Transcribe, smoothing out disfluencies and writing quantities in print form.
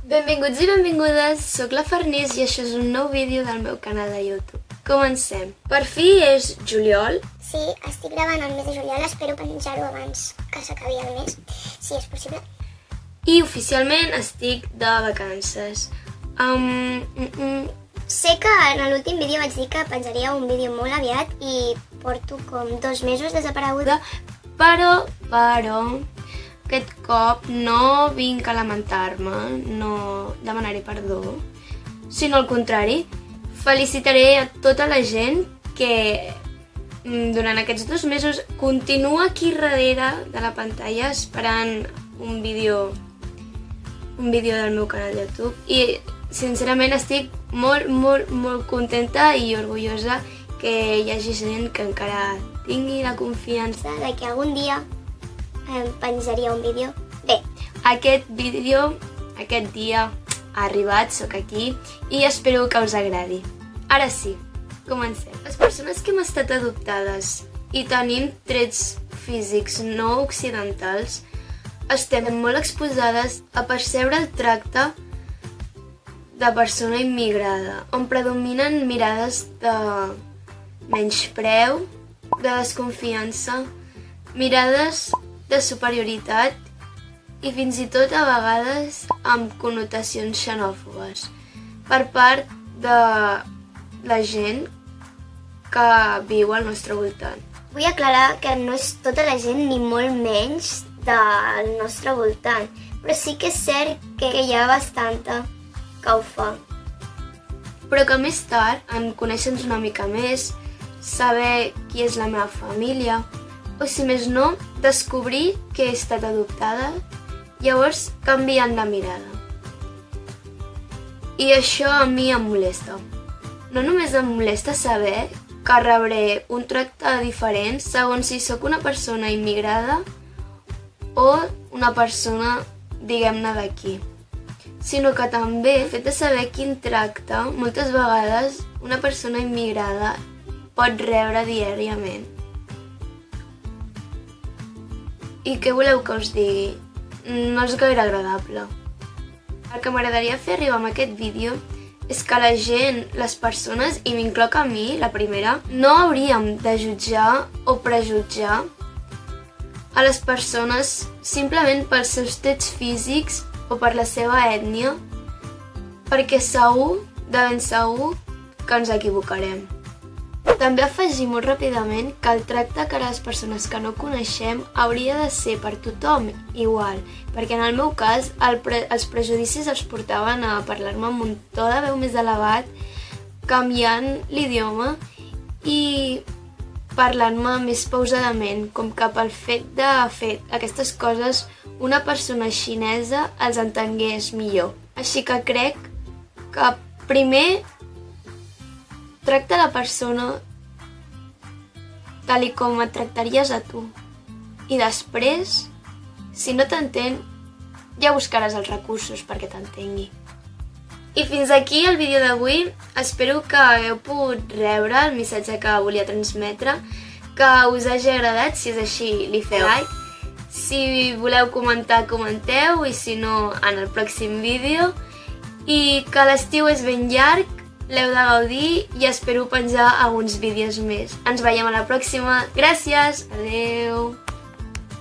Benvinguts i benvingudes, soc la Farners i això és un nou vídeo del meu canal de YouTube. Comencem. Per fi és juliol. Sí, estic gravant el mes de juliol, espero penjar-ho abans que s'acabi el mes, si és possible. I oficialment estic de vacances. Sé que en l'últim vídeo vaig dir que penjaria un vídeo molt aviat i porto com 2 mesos desapareguda. Però, aquest cop no vinc a lamentar-me, no demanaré perdó, sinó al contrari, felicitaré a tota la gent que durant aquests 2 mesos continua aquí darrere de la pantalla esperant un vídeo del meu canal de YouTube i sincerament estic molt contenta i orgullosa que hi hagi gent que encara tingui la confiança De que algun dia penjaria un vídeo. Bé, aquest dia ha arribat, sóc aquí i espero que us agradi. Ara sí, comencem. Les persones que hem estat adoptades i tenim trets físics no occidentals estem molt exposades a percebre el tracte de persona immigrada, on predominen mirades de menyspreu, de desconfiança, mirades de superioritat i fins i tot a vegades amb connotacions xenòfobes per part de la gent que viu al nostre voltant. vull aclarar que no és tota la gent ni molt menys del nostre voltant, però sí que és cert que hi ha bastanta que ho fa. Però que més tard, en conèixer-nos una mica més, saber qui és la meva família, o si més no, descobrir que he estat adoptada, llavors canvien la mirada. I això a mi em molesta. No només em molesta saber que rebré un tracte diferent segons si sóc una persona immigrada o una persona, diguem-ne, d'aquí, sinó que també el fet de saber quin tracte moltes vegades una persona immigrada pot rebre diàriament. I què voleu que us digui? No és gaire agradable. El que m'agradaria fer arribar amb aquest vídeo és que la gent, les persones, i m'incloc a mi, la primera, no hauríem de jutjar o prejutjar a les persones simplement pels seus trets físics o per la seva ètnia, perquè segur, de ben segur, que ens equivocarem. També afegir molt ràpidament que el tracte que a les persones que no coneixem hauria de ser per tothom igual, perquè en el meu cas els prejudicis els portaven a parlar-me amb un to de veu més elevat, canviant l'idioma i parlant-me més pausadament, com que pel fet de fer aquestes coses una persona xinesa els entengués millor. Així que crec que primer tracta la persona tal com et tractaries a tu. I després, si no t'entén, ja buscaràs els recursos perquè t'entengui. I fins aquí el vídeo d'avui. Espero que hagueu pogut rebre el missatge que volia transmetre, que us hagi agradat. Si és així, li feu like. Si voleu comentar, comenteu, i si no, en el pròxim vídeo. I que l'estiu és ben llarg, l'heu de gaudir i espero penjar alguns vídeos més. Ens veiem a la pròxima. Gràcies! Adeu!